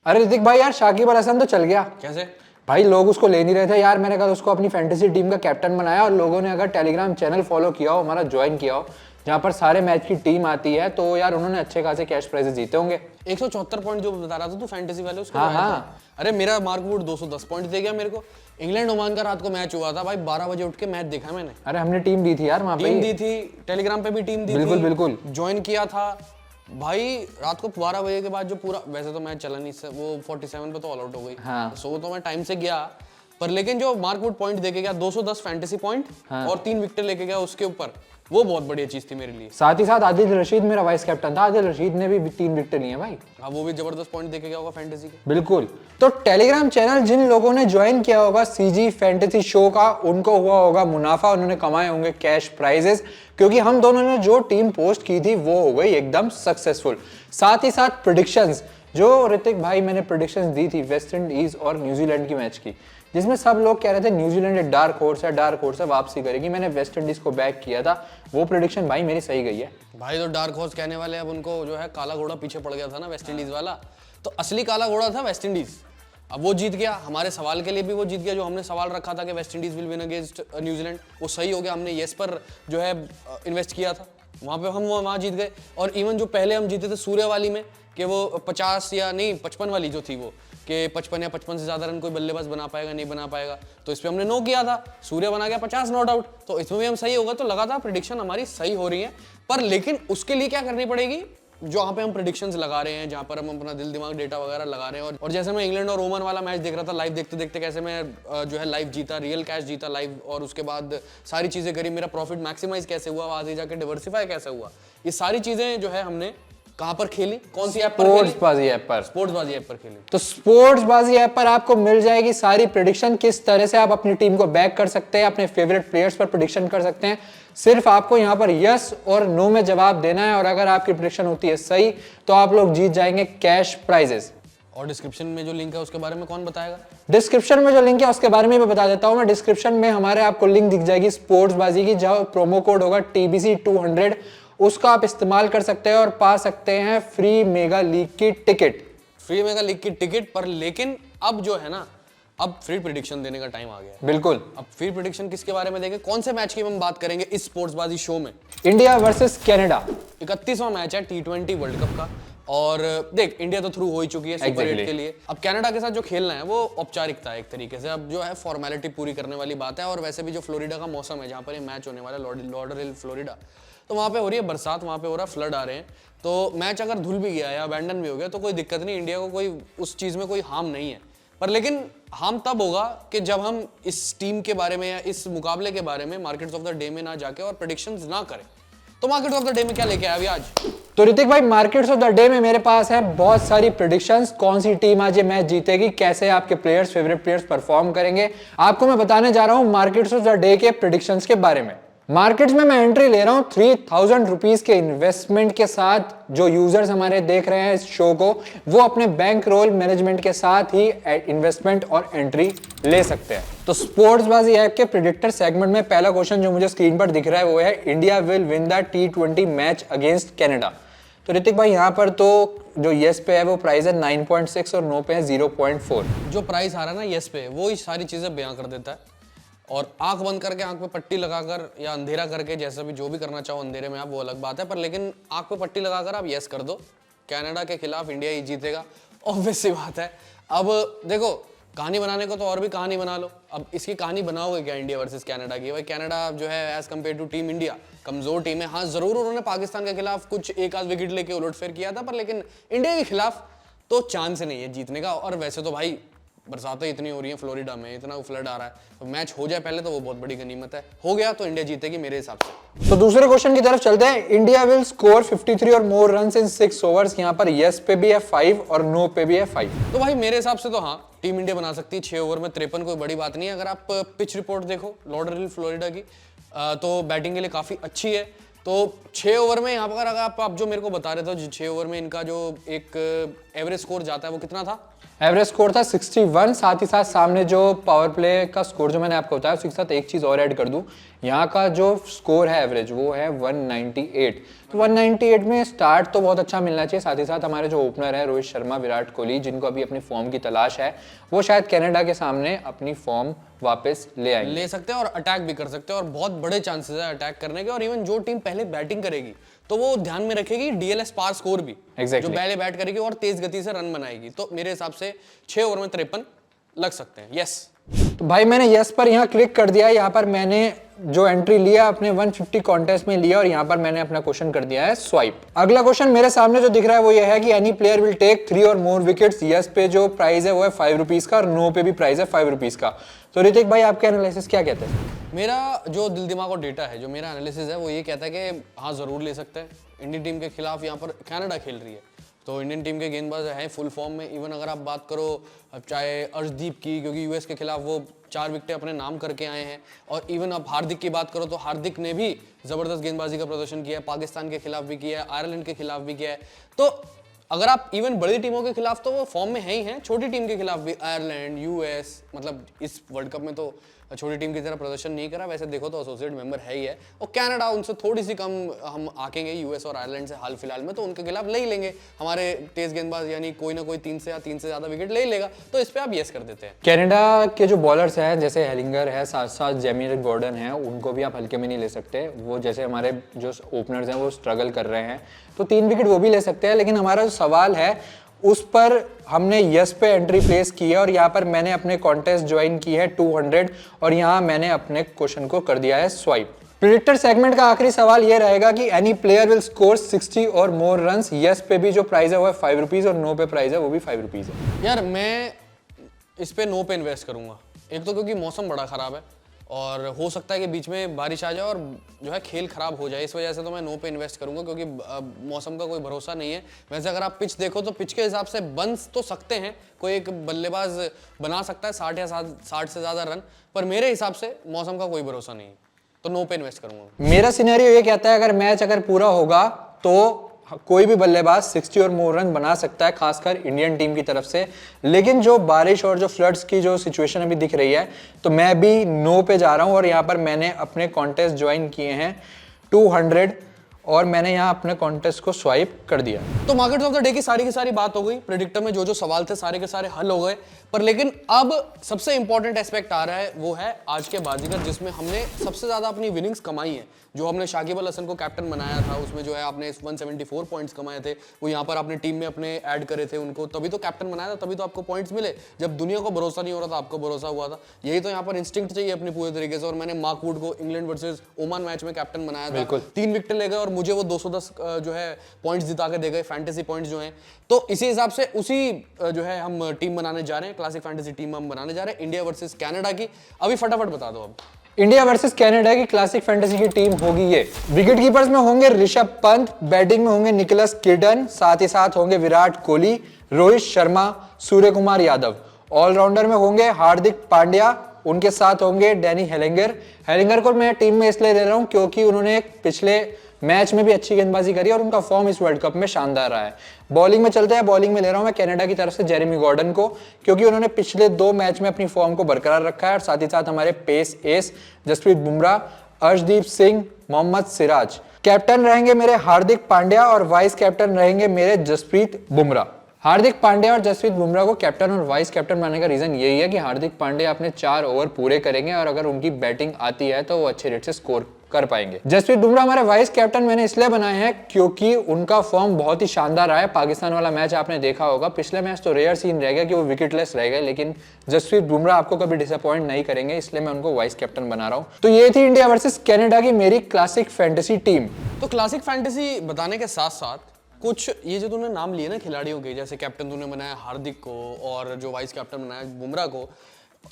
अरे ऋतिक भाई यार, शाकिब अल हसन तो चल गया। कैसे भाई लोग उसको ले नहीं रहे थे यार। मैंने कहा उसको अपनी फैंटेसी टीम का कैप्टन बनाया, और लोगों ने अगर टेलीग्राम चैनल फॉलो किया हो, हमारा ज्वाइन किया हो, जहाँ पर सारे मैच की टीम आती है, तो यार उन्होंने अच्छे खासे कैश प्राइजेस जीते होंगे। 174 पॉइंट जो बता रहा था तू फैंटेसी वाले उसको। हाँ। अरे मेरा मार्क वुड 210 पॉइंट दे गया मेरे को। इंग्लैंड ओमान का रात को मैच हुआ था भाई, 12 बजे उठ के मैच देखा मैंने। अरे हमने टीम दी थी यार वहाँ पे। टीम दी थी, टेलीग्राम पे भी टीम दी थी। बिल्कुल बिल्कुल। ज्वाइन किया था भाई रात को 12 बजे के बाद। जो पूरा वैसे तो मैच चला नहीं, वो 47 पे तो ऑल आउट हो गई। हाँ। सो तो मैं टाइम से गया, पर लेकिन जो मार्क वुड पॉइंट देके गया 210 फैंटेसी पॉइंट। हाँ। और 3 विकेट लेके गया उसके ऊपर, वो बहुत बढ़िया चीज थी मेरे लिए। साथ ही साथ आदिल रशीद मेरा वाइस कैप्टन था। आदिल रशीद ने भी 3 विकेट लिए भाई। हाँ, वो भी जबरदस्त पॉइंट देके गया होगा फैंटेसी के। बिल्कुल। तो टेलीग्राम चैनल जिन लोगों ने ज्वाइन किया होगा सीजी फैंटेसी शो का, उनको हुआ होगा मुनाफा, उन्होंने कमाए होंगे कैश प्राइजेस, क्योंकि हम दोनों ने जो टीम पोस्ट की थी वो हो गई एकदम सक्सेसफुल। साथ ही साथ प्रेडिक्शंस, जो ऋतिक भाई मैंने प्रेडिक्शंस दी थी वेस्ट इंडीज और न्यूजीलैंड की मैच की, जिसमें सब लोग कह रहे थे न्यूजीलैंड एक डार्क हॉर्स है वापसी करेगी, मैंने वेस्ट इंडीज को बैक किया था। वो प्रेडिक्शन भाई मेरी सही गई है। भाई तो डार्क हॉर्स कहने वाले, अब उनको जो है काला घोड़ा पीछे पड़ गया था ना वेस्ट इंडीज वाला, तो असली काला घोड़ा था वेस्ट इंडीज। अब वो जीत गया, हमारे सवाल के लिए भी वो जीत गया। जो हमने सवाल रखा था कि West Indies will win against New Zealand, वो सही हो गया। हमने येस पर जो है इन्वेस्ट किया था, वहाँ पे हम वहाँ जीत गए। और इवन जो पहले हम जीते थे सूर्य वाली में, कि वो 50 या नहीं 55 वाली जो थी वो, कि 55 या 55 से ज़्यादा रन कोई बल्लेबाज बना पाएगा नहीं बना पाएगा, तो इस पर हमने नो किया था। सूर्य बना गया 50 नॉट आउट, तो इसमें भी हम सही होगा। तो लगातार प्रेडिक्शन हमारी सही हो रही है, पर लेकिन उसके लिए क्या करनी पड़ेगी, जहाँ पे हम प्रेडिक्शंस लगा रहे हैं, जहाँ पर हम अपना दिल दिमाग डेटा वगैरह लगा रहे हैं। और जैसे मैं इंग्लैंड और ओमान वाला मैच देख रहा था लाइव, देखते देखते कैसे मैं जो है लाइव जीता, रियल कैश जीता लाइव, और उसके बाद सारी चीज़ें करी, मेरा प्रॉफिट मैक्सिमाइज कैसे हुआ, आगे जाके डिवर्सिफाई कैसे हुआ, ये सारी चीज़ें जो है हमने कहाँ पर खेली, कौन सी ऐप पर? स्पोर्ट्सबाजी ऐप पर। स्पोर्ट्सबाजी ऐप पर खेली। तो स्पोर्ट्सबाजी ऐप पर आपको मिल जाएगी सारी प्रेडिक्शन, किस तरह से आप अपनी टीम को बैक कर सकते हैं, अपने फेवरेट प्लेयर्स पर प्रेडिक्शन कर सकते हैं। सिर्फ आपको यहाँ पर यस और नो में जवाब देना है, और अगर आपकी प्रेडिक्शन होती है सही तो आप लोग जीत जाएंगे कैश प्राइजेस। और डिस्क्रिप्शन में जो लिंक है उसके बारे में कौन बताएगा? डिस्क्रिप्शन में जो लिंक है उसके बारे में भी बता देता हूं मैं। डिस्क्रिप्शन में हमारे आपको लिंक दिख जाएगी स्पोर्ट्सबाजी की, जहां प्रोमो कोड होगा TBC 200, उसका आप इस्तेमाल कर सकते हैं और पा सकते हैं फ्री मेगा लीग की टिकट। फ्री मेगा लीग की टिकट पर, लेकिन अब जो है ना, अब फ्री प्रेडिक्शन देने का टाइम आ गया है। बिल्कुल। अब फ्री प्रेडिक्शन किसके बारे में देंगे, कौन से मैच की हम बात करेंगे इस स्पोर्ट्सबाजी शो में? इंडिया वर्सेस कनाडा, 31वां मैच है T20 वर्ल्ड कप का। और देख, इंडिया तो थ्रू हो ही चुकी है सुपर 8 के लिए। अब कनाडा के साथ जो खेलना है वो औपचारिकता है एक तरीके से, अब जो है फॉर्मेलिटी पूरी करने वाली बात है। और वैसे भी जो फ्लोरिडा का मौसम है, जहाँ पर ये मैच होने वाला है लॉडरहिल फ्लोरिडा, तो वहाँ पे हो रही है बरसात, वहाँ पे हो रहा है फ्लड आ रहे हैं। तो मैच अगर धुल भी गया या अबैंडन भी हो गया तो कोई दिक्कत नहीं, इंडिया को कोई उस चीज़ में कोई हार्म नहीं है। पर लेकिन हार्म तब होगा कि जब हम इस टीम के बारे में या इस मुकाबले के बारे में मार्केट्स ऑफ द डे में ना जाके और प्रेडिक्शंस ना करें। तो मार्केट ऑफ द डे में क्या लेके आया अभी आज? तो ऋतिक भाई, मार्केट्स ऑफ द डे में मेरे पास है बहुत सारी प्रेडिक्शंस, कौन सी टीम आज ये मैच जीतेगी, कैसे आपके प्लेयर्स, फेवरेट प्लेयर्स परफॉर्म करेंगे, आपको मैं बताने जा रहा हूं मार्केट्स ऑफ द डे के प्रेडिक्शंस के बारे में। मार्केट्स में मैं एंट्री ले रहा हूं 3000 रुपीज के इन्वेस्टमेंट के साथ। जो यूजर्स हमारे देख रहे हैं इस शो को, वो अपने बैंक रोल मैनेजमेंट के साथ ही इन्वेस्टमेंट और एंट्री ले सकते हैं। तो स्पोर्ट्सबाजी ऐप के प्रेडिक्टर सेगमेंट में पहला क्वेश्चन जो मुझे स्क्रीन पर दिख रहा है वो है, India will win the T20 match against Canada. तो ऋतिक भाई, यहाँ पर तो जो येस पे है वो प्राइस है 9.6 और नो पे है 0.4। जो प्राइस आ रहा है ना येस पे, वो ही सारी चीजें बयां कर देता है। और आंख बंद करके, आंख पे पट्टी लगाकर या अंधेरा करके, जैसा भी जो भी करना चाहो अंधेरे में आप, वो अलग बात है। पर लेकिन आंख पे पट्टी लगाकर आप यस कर दो, कनाडा के खिलाफ इंडिया ही जीतेगा, ऑब्वियस सी बात है। अब देखो, कहानी बनाने को तो और भी कहानी बना लो। अब इसकी कहानी बनाओगे क्या इंडिया वर्सेस कनाडा की? भाई कनाडा जो है as compare to team India कमजोर टीम है। हाँ, जरूर उन्होंने पाकिस्तान के खिलाफ कुछ एक आध विकेट लेके उलटफेर किया था, पर लेकिन इंडिया के खिलाफ तो चांस नहीं है जीतने का। और वैसे तो भाई बरसातें इतनी हो रही हैं फ्लोरिडा में, इतना फ्लड आ रहा है, तो मैच हो जाए पहले तो वो बहुत बड़ी गनीमत है। हो गया तो इंडिया जीतेगी मेरे हिसाब से। तो दूसरे क्वेश्चन की तरफ चलते हैं। इंडिया विल स्कोर 53 और मोर रन्स इन 6 ओवर्स। यहाँ पर यस पे भी है 5 और नो पे भी है 5। तो भाई मेरे हिसाब से तो हाँ, टीम इंडिया बना सकती है 6 ओवर में 53, कोई बड़ी बात नहीं है। अगर आप पिच रिपोर्ट देखो लॉडरहिल फ्लोरिडा की, तो बैटिंग के लिए काफी अच्छी है। तो 6 ओवर में यहाँ पर अगर आप जो मेरे को बता रहे थे, 6 ओवर में इनका जो एक एवरेज स्कोर जाता है वो कितना था? एवरेज स्कोर था 61। साथ ही साथ सामने जो पावर प्ले का स्कोर जो मैंने आपको बताया, उसके साथ एक चीज और ऐड कर दूं, यहाँ का जो स्कोर है एवरेज वो है 198। 198 में स्टार्ट तो बहुत अच्छा मिलना चाहिए। साथ ही साथ हमारे जो ओपनर है रोहित शर्मा, विराट कोहली, जिनको अभी अपनी फॉर्म की तलाश है, वो शायद कनाडा के सामने अपनी फॉर्म वापस ले आएंगे, ले सकते हैं और अटैक भी कर सकते हैं और बहुत बड़े चांसेस है अटैक करने के। और इवन जो टीम पहले बैटिंग करेगी तो वो ध्यान में रखेगी डीएलएस पार स्कोर भी, जो पहले बैट करेगी और तेज गति से रन बनाएगी। तो मेरे हिसाब से 6 ओवर में 53 लग सकते हैं। यस तो भाई मैंने यस पर यहाँ क्लिक कर दिया। यहाँ पर मैंने जो एंट्री लिया अपने 150 कॉन्टेस्ट में लिया और यहाँ पर मैंने अपना क्वेश्चन कर दिया है स्वाइप। अगला क्वेश्चन मेरे सामने जो दिख रहा है वो ये है कि एनी प्लेयर विल टेक 3 और मोर विकेट्स। यस पे जो प्राइस है वो है 5 रुपीज का और नो पे भी प्राइस है 5 रुपीज का। तो ऋतिक भाई आपके एनालिसिस क्या कहते हैं? मेरा जो दिल दिमाग और डेटा है, जो मेरा एनालिसिस है वो ये कहता है कि हाँ जरूर ले सकते हैं। इंडियन टीम के खिलाफ यहाँ पर कनाडा खेल रही है तो इंडियन टीम के गेंदबाज हैं फुल फॉर्म में। इवन अगर आप बात करो चाहे अर्शदीप की, क्योंकि यूएस के खिलाफ वो 4 विकेटें अपने नाम करके आए हैं। और इवन आप हार्दिक की बात करो तो हार्दिक ने भी जबरदस्त गेंदबाजी का प्रदर्शन किया है, पाकिस्तान के खिलाफ भी किया है, आयरलैंड के खिलाफ भी किया है। तो अगर आप इवन बड़ी टीमों के खिलाफ तो वो फॉर्म में है ही हैं, छोटी टीम के खिलाफ भी आयरलैंड, यूएस, मतलब इस वर्ल्ड कप में तो छोटी टीम की तरह प्रदर्शन नहीं करा। वैसे देखो तो एसोसिएट मेंबर है ही है। और कनाडा उनसे थोड़ी सी कम हम आकेंगे यूएस और आयरलैंड से हाल फिलहाल में, तो उनके खिलाफ ले ही लेंगे हमारे तेज गेंदबाज, यानी कोई ना कोई 3 से ज्यादा विकेट ले ही लेगा। तो इस पे आप यस कर देते हैं। कनाडा के जो बॉलर्स हैं जैसे हेलिंगर है, साथ साथ जेमी गॉर्डन है, उनको भी आप हल्के में नहीं ले सकते। वो जैसे हमारे जो ओपनर्स हैं वो स्ट्रगल कर रहे हैं तो 3 विकेट वो भी ले सकते हैं। लेकिन हमारा जो सवाल है उस पर हमने यस पे एंट्री प्लेस की है और यहाँ पर मैंने अपने कॉन्टेस्ट ज्वाइन की है 200 और यहाँ मैंने अपने क्वेश्चन को कर दिया है स्वाइप। प्रेडिक्टर सेगमेंट का आखिरी सवाल ये रहेगा कि एनी प्लेयर विल स्कोर 60 और मोर रन्स। यस पे भी जो प्राइस है वो है 5 रुपीज और नो पे प्राइस है वो भी 5 रुपीज है। यार मैं इस पे नो पे इन्वेस्ट करूंगा। एक तो क्योंकि मौसम बड़ा खराब है और हो सकता है कि बीच में बारिश आ जाए और जो है खेल खराब हो जाए, इस वजह से तो मैं नो पे इन्वेस्ट करूंगा, क्योंकि मौसम का कोई भरोसा नहीं है। वैसे अगर आप पिच देखो तो पिच के हिसाब से बन तो सकते हैं, कोई एक बल्लेबाज बना सकता है 60 या 60 से ज़्यादा रन, पर मेरे हिसाब से मौसम का कोई भरोसा नहीं है, तो नो पे इन्वेस्ट करूंगा। मेरा सिनेरियो ये कहता है अगर मैच पूरा होगा तो कोई भी बल्लेबाज 60 और मोर रन बना सकता है, खासकर इंडियन टीम की तरफ से। लेकिन जो बारिश और जो फ्लड्स की जो सिचुएशन अभी दिख रही है तो मैं भी नो पे जा रहा हूं और यहाँ पर मैंने अपने कॉन्टेस्ट ज्वाइन किए हैं 200 और मैंने यहाँ अपने कॉन्टेस्ट को स्वाइप कर दिया। तो मार्केट ऑफ द डे की सारी बात हो गई। प्रेडिक्टर में जो सवाल थे सारे के सारे हल हो गए, पर लेकिन अब सबसे इंपॉर्टेंट एस्पेक्ट आ रहा है, वो है आज के बाजीगर, जिसमें हमने सबसे ज्यादा अपनी विनिंग्स कमाई है। जो हमने शाकिब अल हसन को कैप्टन बनाया था उसमें जो है आपने 174 पॉइंट्स कमाए थे, वो यहाँ पर आपने टीम में अपने ऐड करे थे उनको, तभी तो कैप्टन बनाया था, तभी तो आपको पॉइंट्स मिले। जब दुनिया को भरोसा नहीं हो रहा था आपको भरोसा हुआ था। यही तो यहाँ पर इंस्टिंक्ट चाहिए अपनी पूरे तरीके से। और मैंने मार्क वुड को इंग्लैंड वर्सेस ओमान मैच में कैप्टन बनाया था, 3 विकेट ले गए और मुझे वो 210 जो है पॉइंट्स जिता के दे गए, फैंटेसी पॉइंट्स जो हैं। तो इसी हिसाब से उसी जो है हम टीम बनाने जा रहे हैं, क्लासिक फैंटेसी टीम हम बनाने जा रहे हैं इंडिया वर्सेस कनाडा की। अभी फटाफट बता दो। अब इंडिया वर्सेस कनाडा की क्लासिक फैंटेसी की टीम होगी ये। विकेट कीपर्स में होंगे ऋषभ पंत, बैटिंग में होंगे निकोलस किर्टन, साथ ही साथ होंगे विराट कोहली, रोहित शर्मा, सूर्य कुमार यादव। ऑलराउंडर में होंगे हार्दिक पांड्या, उनके साथ होंगे डैनी हेलिंगर को मैं टीम में इसलिए ले रहा हूं क्योंकि उन्होंने पिछले मैच में भी अच्छी गेंदबाजी करी और उनका फॉर्म इस वर्ल्ड कप में शानदार रहा है। बॉलिंग में चलते हैं, बॉलिंग में ले रहा हूं मैं कनाडा की तरफ से जेरेमी गॉर्डन को, क्योंकि उन्होंने पिछले 2 मैच में अपनी फॉर्म को बरकरार रखा है और साथ ही साथ हमारे pace ace Jasprit Bumrah, Arshdeep Singh, Mohammed Siraj. Captain रहेंगे मेरे हार्दिक पांड्या और वाइस कैप्टन रहेंगे मेरे जसप्रीत बुमराह। हार्दिक पांड्या और जसप्रीत बुमराह को कैप्टन और वाइस कैप्टन बनाने का रीजन यही है कि हार्दिक पांड्या अपने 4 ओवर पूरे करेंगे और अगर उनकी बैटिंग आती है तो वो अच्छे रेट से स्कोर कर पाएंगे। जसप्रीत बुमराह हमारे वाइस कैप्टन मैंने इसलिए बनाए हैं क्योंकि उनका फॉर्म बहुत ही शानदार रहा है। पाकिस्तान वाला मैच आपने देखा होगा, पिछले मैच तो रेयर सीन रह गया कि वो विकेटलेस रह गए, लेकिन जसप्रीत बुमराह आपको कभी डिसअपॉइंट नहीं करेंगे, इसलिए मैं उनको वाइस कैप्टन बना रहा हूँ। तो ये थी इंडिया वर्सेस कनाडा की मेरी क्लासिक फैंटेसी टीम। तो क्लासिक फैंटेसी बताने के साथ साथ कुछ ये जो तूने नाम लिए ना खिलाड़ियों के, जैसे कैप्टन तूने बनाया हार्दिक को और जो वाइस कैप्टन बनाया बुमराह को,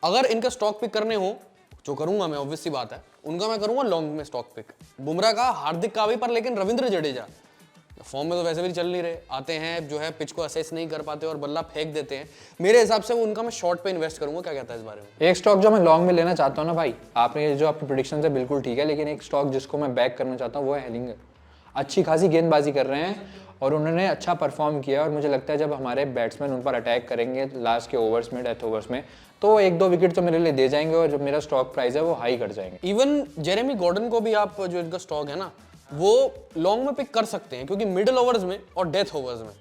अगर इनका स्टॉक पिक करने हो, जो करूंगा मैं ऑब्वियस सी बात है, उनका मैं करूंगा लॉन्ग में स्टॉक पिक। बुमराह का, हार्दिक का भी, पर लेकिन रविंद्र जडेजा फॉर्म में तो वैसे भी चल नहीं रहे, आते हैं जो है पिच को असेस नहीं कर पाते और बल्ला फेंक देते हैं। मेरे हिसाब से वो उनका मैं शॉर्ट पे इन्वेस्ट करूंगा। क्या कहता है इस बारे में? एक स्टॉक जो मैं लॉन्ग में लेना चाहता हूँ ना भाई, आपने जो आपकी प्रेडिक्शन है बिल्कुल ठीक है, लेकिन एक स्टॉक जिसको मैं बैक करना चाहता हूँ वो है हेलिंगर। अच्छी खासी गेंदबाजी कर रहे हैं और उन्होंने अच्छा परफॉर्म किया और मुझे लगता है जब हमारे बैट्समैन उन पर अटैक करेंगे लास्ट के ओवर्स में, डेथ ओवर्स में, तो 1-2 विकेट तो मेरे लिए दे जाएंगे और जो मेरा स्टॉक प्राइस है वो हाई कर जाएंगे। इवन जेरेमी गॉर्डन को भी आप, जो इनका स्टॉक है ना, वो लॉन्ग में पिक कर सकते हैं, क्योंकि मिडिल ओवर्स में और डेथ ओवर्स में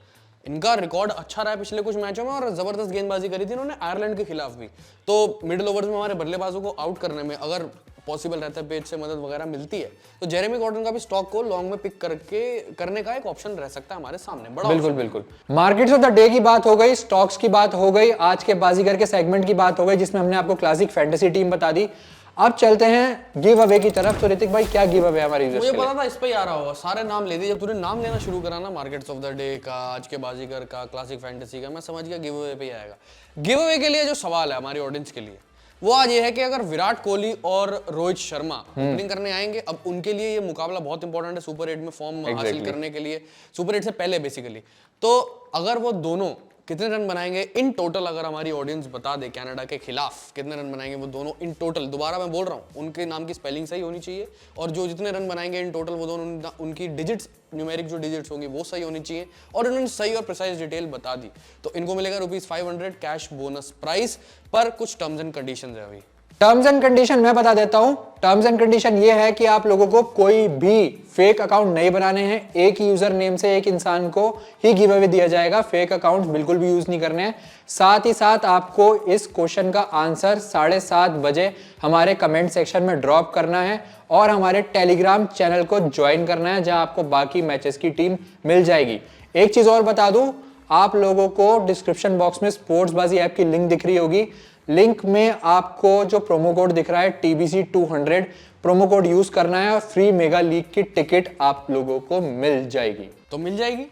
इनका रिकॉर्ड अच्छा रहा है पिछले कुछ मैचों में, और जबरदस्त गेंदबाजी करी थी इन्होंने आयरलैंड के खिलाफ भी। तो मिडिल ओवर्स में हमारे बल्लेबाजों को आउट करने में अगर पॉसिबल रहता है, पेज से मदद वगैरह मिलती है, तो जेरेमी गॉर्डन का भी स्टॉक को लॉन्ग में पिक करके करने का एक ऑप्शन रह सकता है हमारे सामने। बड़ा बिल्कुल बिल्कुल। मार्केट्स ऑफ द डे की बात हो गई, स्टॉक्स की बात हो गई, आज के बाजीगर के सेगमेंट की बात हो गई जिसमें हमने आपको क्लासिक फैंटेसी टीम बता दी। अब चलते हैं गिव अवे की तरफ। तो ऋतिक भाई, क्या गिव अवे हमारे यूजर्स मुझे के लिए? पता था इस पे ही आ रहा होगा, सारे नाम ले दिए। जब तूने नाम लेना शुरू करा ना, मार्केट्स ऑफ द डे का, आज के बाजीगर का, क्लासिक फैंटेसी का, मैं समझ गया गिव अवे पे ही आएगा। गिव अवे के लिए जो सवाल है हमारी ऑडियंस के लिए, वो आज ये है कि अगर विराट कोहली और रोहित शर्मा ओपनिंग करने आएंगे, अब उनके लिए ये मुकाबला बहुत इंपॉर्टेंट है सुपर 8 में फॉर्म हासिल करने के लिए, सुपर 8 से पहले बेसिकली। तो अगर वो दोनों कितने रन बनाएंगे इन टोटल, अगर हमारी ऑडियंस बता दे कनाडा के खिलाफ कितने रन बनाएंगे वो दोनों इन टोटल, दोबारा मैं बोल रहा हूँ, उनके नाम की स्पेलिंग सही होनी चाहिए, और जो जितने रन बनाएंगे इन टोटल वो दोनों, उनकी डिजिट्स, न्यूमेरिक जो डिजिट्स होंगी वो सही होनी चाहिए, और उन्होंने सही और प्रिसाइज डिटेल बता दी, तो इनको मिलेगा ₹500 कैश बोनस प्राइस। पर कुछ टर्म्स एंड कंडीशंस है अभी। टर्म्स एंड कंडीशन मैं बता देता हूं। टर्म्स एंड कंडीशन ये है कि आप लोगों को कोई भी फेक अकाउंट नहीं बनाने हैं। एक ही यूजर नेम से एक इंसान को ही गिव अवे दिया जाएगा, फेक अकाउंट बिल्कुल भी यूज नहीं करने हैं। साथ ही साथ आपको इस क्वेश्चन का आंसर 7:30 बजे हमारे कमेंट सेक्शन में ड्रॉप करना है और हमारे टेलीग्राम चैनल को ज्वाइन करना है, जहां आपको बाकी मैचेस की टीम मिल जाएगी। एक चीज और बता दूं, आप लोगों को डिस्क्रिप्शन बॉक्स में स्पोर्ट्सबाजी ऐप की लिंक दिख रही होगी। लिंक में आपको जो प्रोमो कोड दिख रहा है TBC 200 प्रोमो कोड यूज करना है और फ्री मेगा लीग की टिकट आप लोगों को मिल जाएगी। तो मिल जाएगी,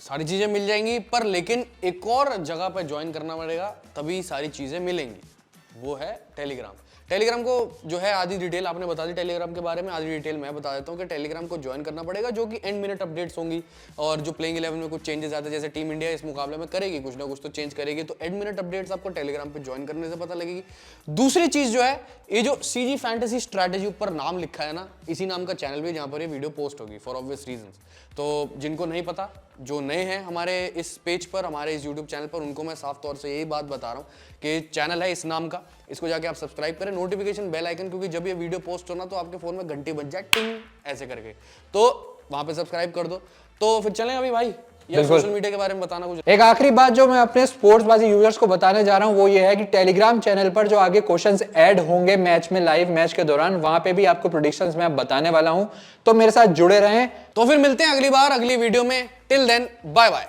सारी चीजें मिल जाएंगी, पर लेकिन एक और जगह पर ज्वाइन करना पड़ेगा, तभी सारी चीजें मिलेंगी। वो है टेलीग्राम। टेलीग्राम को जो है आधी डिटेल आपने बता दी टेलीग्राम के बारे में, आधी डिटेल मैं बता देता हूँ कि टेलीग्राम को ज्वाइन करना पड़ेगा, जो कि एंड मिनट अपडेट्स होंगी, और जो प्लेइंग 11 में कुछ चेंजेस आते हैं, जैसे टीम इंडिया इस मुकाबले में करेगी कुछ ना कुछ तो चेंज करेगी, तो एंड मिनट अपडेट्स आपको टेलीग्राम पे ज्वाइन करने से पता लगेगी। दूसरी चीज जो है, ये जो CG फैंटेसी स्ट्रैटेजी ऊपर नाम लिखा है ना, इसी नाम का चैनल भी जहाँ पर ये वीडियो पोस्ट होगी फॉर ऑब्वियस रीजंस। तो जिनको नहीं पता, जो नए हैं हमारे इस पेज पर, हमारे इस यूट्यूब चैनल पर, उनको मैं साफ तौर से यही बात बता रहा हूँ कि चैनल है इस नाम का, इसको जाके आप सब्सक्राइब करें, नोटिफिकेशन बेल आइकन, क्योंकि जब ये वीडियो पोस्ट होना तो आपके फोन में घंटी बज जाए टिंग ऐसे करके, तो वहां पे सब्सक्राइब कर दो। तो फिर चलें अभी भाई, या सोशल मीडिया के बारे में बताना कुछ। एक आखिरी बात जो मैं अपने स्पोर्ट्सबाजी यूजर्स को बताने जा रहा हूं वो ये है कि टेलीग्राम चैनल पर जो आगे क्वेश्चंस ऐड होंगे मैच में, लाइव मैच के दौरान, वहां पे भी आपको प्रेडिक्शंस मैं बताने वाला हूं, तो मेरे साथ जुड़े रहें। तो फिर मिलते हैं अगली बार अगली वीडियो में। Till then bye bye.